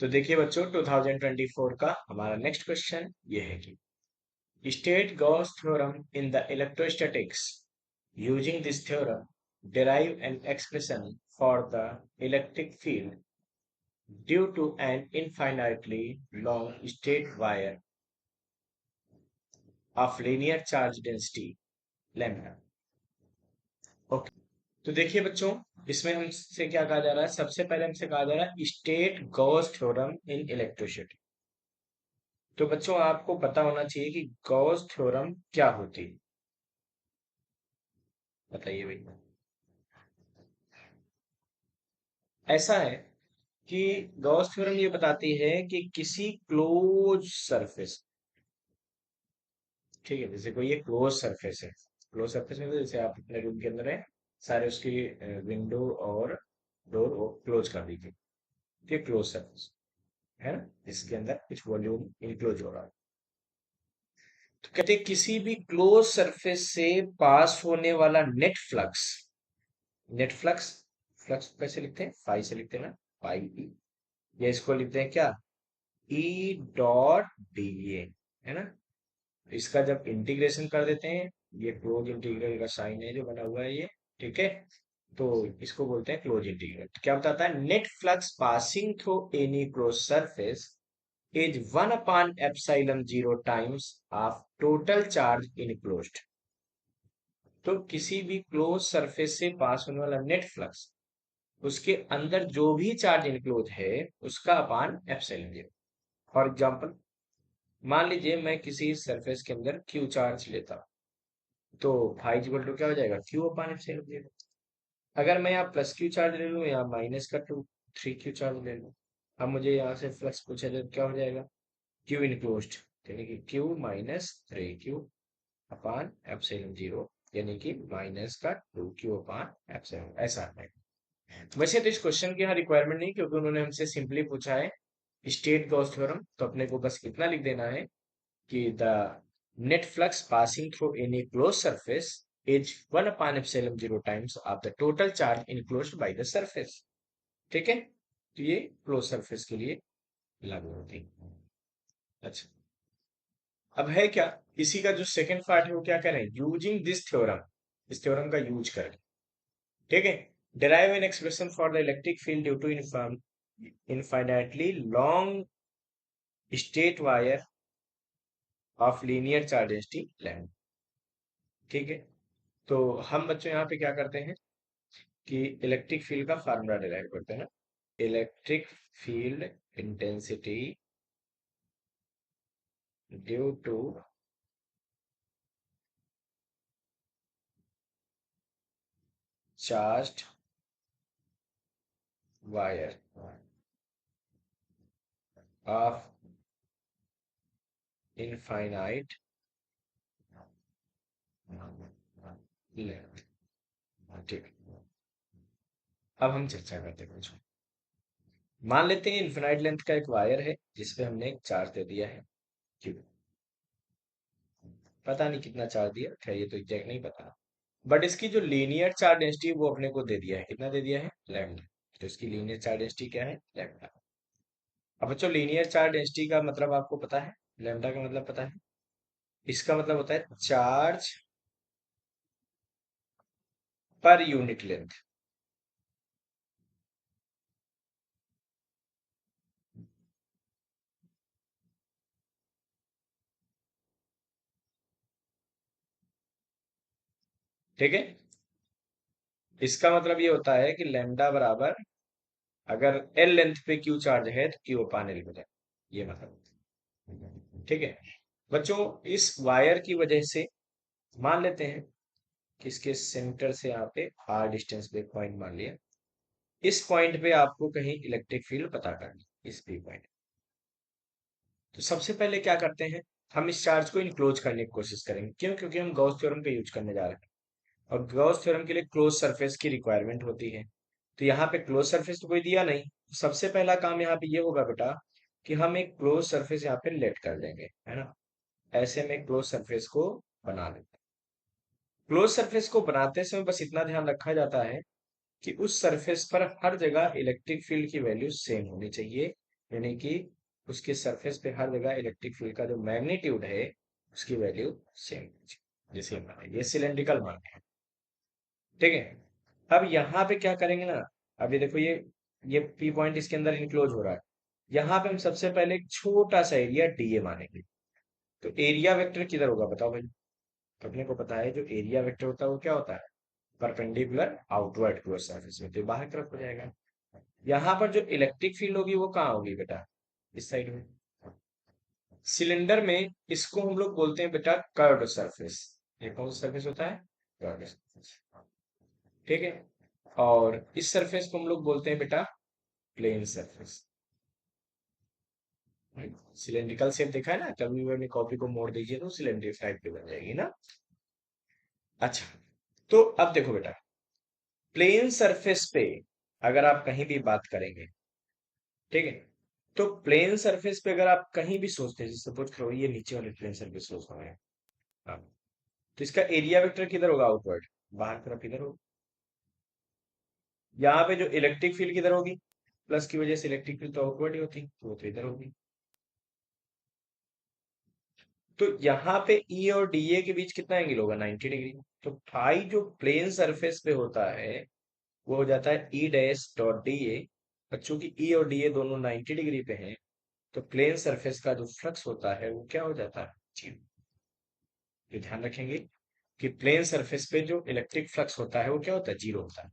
तो देखिए बच्चों 2024 का हमारा नेक्स्ट क्वेश्चन ये है कि state Gauss theorem in the electrostatics using this theorem derive an expression for the electric field due to an infinitely long straight wire of linear charge density lambda। Okay, तो देखिए बच्चों इसमें हमसे क्या कहा जा रहा है। सबसे पहले हमसे कहा जा रहा है state Gauss theorem in electricity. तो बच्चों आपको पता होना चाहिए कि गॉस थ्योरम क्या होती है। बताइए भैया। ऐसा है कि गॉस थ्योरम ये बताती है कि किसी क्लोज सरफेस, ठीक है, जैसे कोई ये क्लोज सरफेस है। क्लोज सरफेस में तो जैसे आप अपने रूम के अंदर है, सारे उसकी विंडो और डोर क्लोज कर दीजिए, तो ये क्लोज सरफेस है ना, इसके अंदर कुछ वॉल्यूम इनक्लोज हो रहा है। तो कहते हैं किसी भी क्लोज सरफेस से पास होने वाला net flux, net flux, flux कैसे लिखते हैं, फाई से लिखते हैं ना, फाई ई, या इसको लिखते हैं क्या, ई डॉट डी ए, है ना। इसका जब इंटीग्रेशन कर देते हैं, ये क्लोज इंटीग्रल का साइन है जो बना हुआ है ये, ठीक है। तो इसको बोलते हैं क्लोज इंटीग्रल। तो क्या बताता है, net flux passing through any close surface is 1/epsilon 0 times of total charge enclosed. तो किसी भी क्लोज सरफेस से पास होने वाला नेट फ्लक्स, उसके अंदर जो भी चार्ज इंक्लोज है उसका अपान एप्सिलॉन 0। फॉर एग्जांपल मान लीजिए मैं किसी सरफेस के अंदर क्यू चार्ज लेता हूं, तो फाइव इक्वल टू क्या हो जाएगा, क्यू अपान एप्सिलॉन 0। अगर मैं यहाँ प्लस क्यू चार्ज ले लूँ या माइनस का टू थ्री क्यू चार्ज ले लूँ, अब मुझे यहाँ से फ्लक्स पूछा जाए तो क्या हो जाएगा, क्यू इनक्लोज्ड, यानी कि क्यू माइनस थ्री क्यू अपान एप्सिलॉन 0, यानी कि माइनस का टू क्यू अपान एप्सिलॉन, ऐसा है। वैसे तो इस क्वेश्चन की यहाँ रिक्वायरमेंट नहीं, क्योंकि उन्होंने हमसे सिंपली पूछा है स्टेट गॉस थ्योरम, तो अपने को बस इतना लिख देना है कि the net flux passing through any close surface is 1/epsilon 0 times of the total charge enclosed by the surface. ठीक है, तो ये क्लोज सरफेस के लिए लागू होती है। अच्छा, अब है क्या, इसी का जो सेकंड पार्ट है वो क्या कह रहे हैं, यूजिंग दिस थ्योरम, इस थ्योरम का यूज करके, ठीक है, derive an expression for the electric field due to infinitely long straight wire of linear charge density lambda। ठीक है, तो हम बच्चों यहाँ पे क्या करते हैं कि इलेक्ट्रिक फील्ड का फार्मूला डिराइव करते हैं ना। Electric field intensity due to charged wire of infinite length. ठीक, अब हम चर्चा करते हैं कुछ। मान लेते हैं इनफिनाइट लेंथ का एक वायर है जिसपे हमने एक चार्ज दे दिया है क्यू, पता नहीं कितना चार्ज दिया, खैर ये तो एग्जैक्ट नहीं पता, बट इसकी जो लीनियर चार्ज डेंसिटी वो अपने को दे दिया है, कितना दे दिया है, लैम्डा। तो इसकी लीनियर चार्ज डेंसिटी क्या है, लैम्डा। अब बच्चों लीनियर चार्ज डेंसिटी का मतलब आपको पता है, लैम्डा का मतलब पता है, इसका मतलब होता है चार्ज पर यूनिट लेंथ। ठीक है, इसका मतलब ये होता है कि लैम्डा बराबर, अगर एल लेंथ पे क्यू चार्ज है तो क्यू अपान एल हो जाए, ये मतलब। ठीक है बच्चों, इस वायर की वजह से मान लेते हैं कि इसके सेंटर से यहाँ पे आर डिस्टेंस पे पॉइंट मान लिया, इस पॉइंट पे आपको कहीं इलेक्ट्रिक फील्ड पता करनी, इस पी पॉइंट। तो सबसे पहले क्या करते हैं, हम इस चार्ज को इनक्लोज करने की कोशिश करेंगे, क्यों, क्योंकि हम गॉस थ्योरम का यूज करने जा रहे हैं, और गॉस थ्योरम के लिए क्लोज सरफेस की रिक्वायरमेंट होती है। तो यहाँ पे क्लोज सरफेस तो कोई दिया नहीं, सबसे पहला काम यहाँ पे ये होगा बेटा कि हम एक क्लोज सरफेस यहाँ पे लेट कर देंगे, है ना। ऐसे में क्लोज सरफेस को बना लेते हैं। क्लोज सरफेस को बनाते समय बस इतना ध्यान रखा जाता है कि उस सरफेस पर हर जगह इलेक्ट्रिक फील्ड की वैल्यू सेम होनी चाहिए, यानी कि उसके सरफेस पे हर जगह इलेक्ट्रिक फील्ड का जो मैग्नीट्यूड है उसकी वैल्यू सेम, जैसे ये सिलेंड्रिकल मान है। ठीक है, अब यहाँ पे क्या करेंगे ना, अभी देखो ये पी पॉइंट इसके अंदर इंक्लोज हो रहा है। यहाँ पे हम सबसे पहले एक छोटा सा एरिया डीए मानेंगे। तो एरिया वेक्टर किधर होगा बताओ भाई। तो अपने को पता है जो एरिया वेक्टर होता है वो क्या होता है, परपेंडिकुलर आउटवर्ड टुवर्ड्स सरफेस में, तो ये बाहर की तरफ हो जाएगा। यहाँ पर जो इलेक्ट्रिक फील्ड होगी वो कहाँ होगी बेटा, इस साइड में। सिलेंडर में इसको हम लोग बोलते हैं बेटा कर्व्ड सरफेस। ये कौन सा सरफेस होता है, कर्व्ड सरफेस। ठीक है, और इस सरफेस को हम लोग बोलते हैं बेटा प्लेन सरफेस। सिलेंड्रिकल शेप देखा है ना, कभी भी अपनी कॉपी को मोड़ दीजिए तो सिलेंड्रिकल टाइप की बन जाएगी ना। अच्छा, तो अब देखो बेटा, प्लेन सरफेस पे अगर आप कहीं भी बात करेंगे, ठीक है, तो प्लेन सरफेस पे अगर आप कहीं भी सोचते हैं, जैसे सपोज करो ये नीचे वाले प्लेन सरफेस सोच रहे हैं आप, तो इसका एरिया वेक्टर किधर होगा, आउटवर्ड, बाहर की तरफ इधर होगा। यहाँ पे जो इलेक्ट्रिक फील्ड किधर होगी, प्लस की वजह से इलेक्ट्रिक फील्ड तो आउटवर्ड ही होती, तो वो तो इधर होगी। तो यहाँ पे ई और डीए के बीच कितना एंगल होगा, 90 डिग्री। तो फाई जो प्लेन सरफेस पे होता है वो हो जाता है ई डैश डॉट डीए। और चूंकि ई और डीए दोनों 90 डिग्री पे हैं, तो प्लेन सरफेस का जो फ्लक्स होता है वो क्या हो जाता है, जीरो। ये ध्यान रखेंगे कि प्लेन सरफेस पे जो इलेक्ट्रिक फ्लक्स होता है वो क्या होता है, जीरो होता है।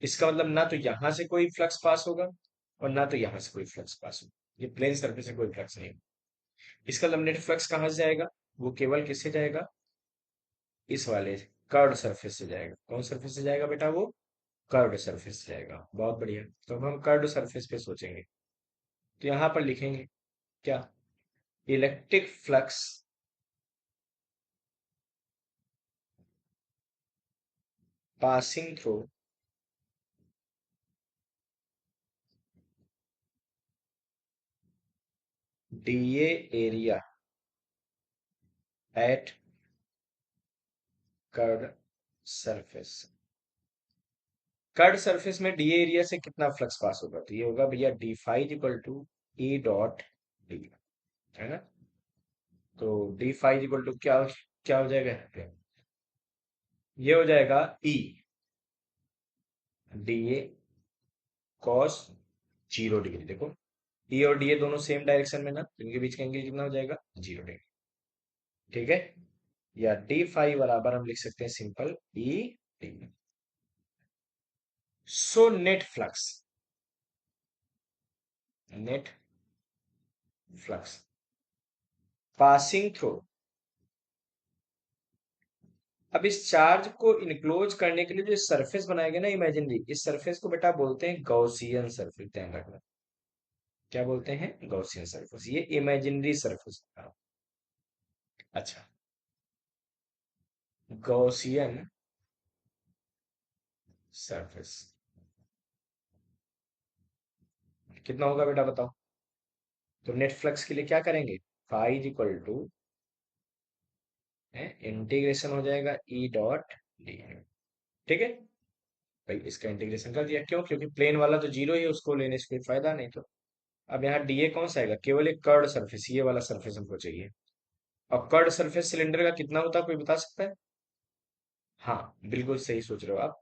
इसका मतलब ना तो यहां से कोई फ्लक्स पास होगा और ना तो यहां से कोई फ्लक्स पास होगा, ये प्लेन सरफेस से कोई फ्लक्स नहीं। इसका मतलब नेट फ्लक्स कहां से जाएगा, वो केवल किससे जाएगा, इस वाले कर्व्ड सरफेस से जाएगा। कौन सरफेस से जाएगा बेटा, वो कर्व्ड सरफेस से जाएगा। बहुत बढ़िया, तो अब हम कर्व्ड सरफेस पे सोचेंगे। तो यहां पर लिखेंगे क्या, electric flux passing through DA area at curved surface. Curved surface में डी एरिया से कितना फ्लक्स पास होगा, तो ये होगा भैया D phi equal to E dot D, है ना। तो डी फाइव इक्वल टू क्या क्या हो जाएगा यहाँ पे, ये हो जाएगा E D A cos 0 degree. देखो ई और डी ए दोनों सेम डायरेक्शन में ना, तो इनके बीच का एंगल कितना हो जाएगा, 0 डिग्री। ठीक है, या डी फाइव बराबर हम लिख सकते हैं simple E D. So net flux passing through, अब इस चार्ज को इनक्लोज करने के लिए जो सरफेस बनाया गया ना इमेजिनरी, इस सरफेस को बेटा बोलते हैं गॉसियन सरफेस, ध्यान रखना। क्या बोलते हैं, गॉसियन सरफेस, ये इमेजिनरी सरफेस। अच्छा, गॉसियन सरफेस कितना होगा बेटा बताओ। तो नेट फ्लक्स के लिए क्या करेंगे, फाइव इक्वल टू इंटीग्रेशन हो जाएगा ई डॉट डी। ठीक है भाई, इसका इंटीग्रेशन कर दिया, क्यों, क्योंकि प्लेन वाला तो जीरो ही है, उसको लेने से कोई फायदा नहीं। तो अब यहाँ डीए कौन सा आएगा, केवल एक कर्ड सरफेस, ये वाला सरफेस हमको चाहिए। और कर्ड सरफेस सिलेंडर का कितना होता है, कोई बता सकता है। हाँ, बिल्कुल सही सोच रहे हो आप।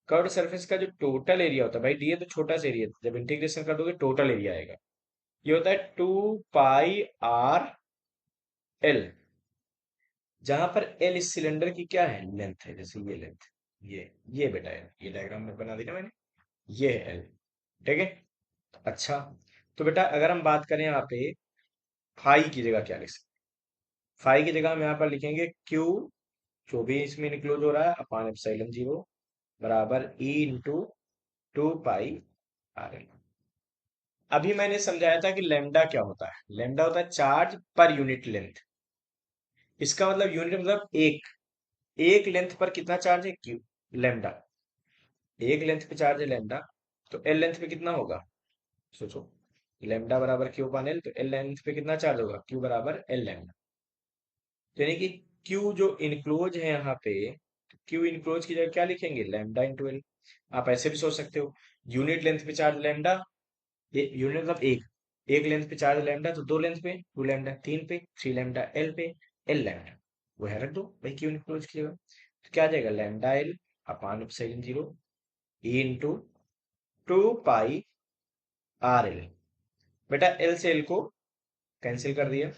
कर्ड सरफेस का जो टोटल एरिया होता है भाई, डीए तो छोटा सा एरिया, जब इंटीग्रेशन कर दोगे टोटल एरिया आएगा। ये होता है 2 पाई आर एल, जहां पर एल इस सिलेंडर की क्या है, लेंथ है। जैसे ये लेंथ, ये बेटा है, ये डायग्राम में बना दिया मैंने, ये है एल। ठीक है, अच्छा, तो बेटा अगर हम बात करें यहाँ पे फाई की जगह क्या लिख सकते हैं, फाई की जगह हम यहाँ पर लिखेंगे क्यू, जो भी इसमें इंक्लूड हो रहा है, अपान एप्सिलॉन जीरो बराबर ई इंटू 2 पाई आर एल। अभी मैंने समझाया था कि लेमडा क्या होता है, लेमडा होता है चार्ज पर यूनिट लेंथ। इसका मतलब यूनिट मतलब एक, एक लेंथ पर कितना चार्ज है, क्यू, लेमडा। एक लेंथ पे चार्ज है लेमडा, तो एल लेंथ पे कितना होगा, सोचो। लेमडा बराबर क्यू अपान एल, तो एल लेंथ पे कितना चार्ज होगा, क्यू बराबर एल लेमडा। यानी कि क्यू जो इनक्लोज है यहाँ पे, क्यू इनक्लोज की जगह क्या लिखेंगे, लेमडा इंटू एल। आप ऐसे भी सोच सकते हो, यूनिट लेंथ पे चार्ज लेमडा, ये यूनिट मतलब एक, एक लेंथ पे चार्ज लैम्डा, तो दो लेंथ पे टू लैम्डा, तीन पे थ्री लैम्डा, एल पे एल लैम्डा, वो है रख दो भाई क्यों नहीं क्लोज की जगह। तो क्या आ जाएगा, lambda L upon epsilon zero E into two pi r L. बेटा एल से एल को कैंसिल कर दिया,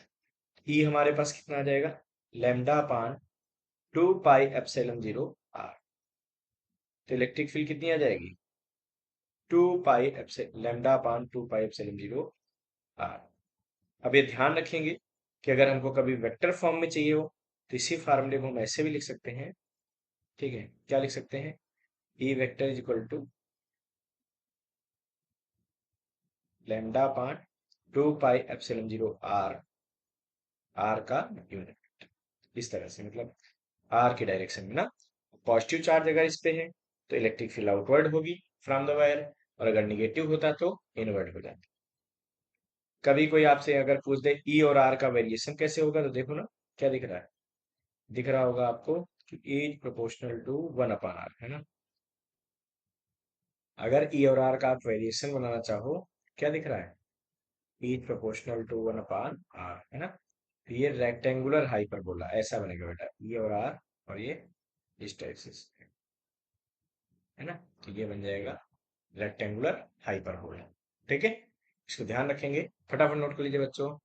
ई हमारे पास कितना आ जाएगा, lambda upon two pi epsilon zero r. तो इलेक्ट्रिक फील्ड कितनी आ जाएगी, two pi epsilon lambda upon two pi epsilon zero r. अब ये ध्यान रखेंगे कि अगर हमको कभी वेक्टर फॉर्म में चाहिए हो तो इसी फार्मूले को हम ऐसे भी लिख सकते हैं। ठीक है, क्या लिख सकते हैं, E vector is equal to lambda upon two pi epsilon zero R, R का यूनिट, इस तरह से मतलब आर की डायरेक्शन में ना। पॉजिटिव चार्ज अगर इस पे है तो इलेक्ट्रिक फील्ड आउटवर्ड होगी फ्रॉम द वायर, और अगर निगेटिव होता तो इनवर्ड हो जाता। कभी कोई आपसे अगर पूछ दे ई और आर का वेरिएशन कैसे होगा, तो देखो ना क्या दिख रहा है, दिख रहा होगा आपको कि E is proportional to one upon R, है ना। अगर ई और आर का आप वेरिएशन बनाना चाहो, क्या दिख रहा है, E is proportional to one upon R, है ना। तो ये रेक्टेंगुलर हाइपरबोला ऐसा बनेगा बेटा, ई और आर, और ये इस टाइप से, है ना। तो ये बन जाएगा रेक्टेंगुलर हाइपरबोला। ठीक है, इसको ध्यान रखेंगे, फटाफट नोट कर लीजिए बच्चों।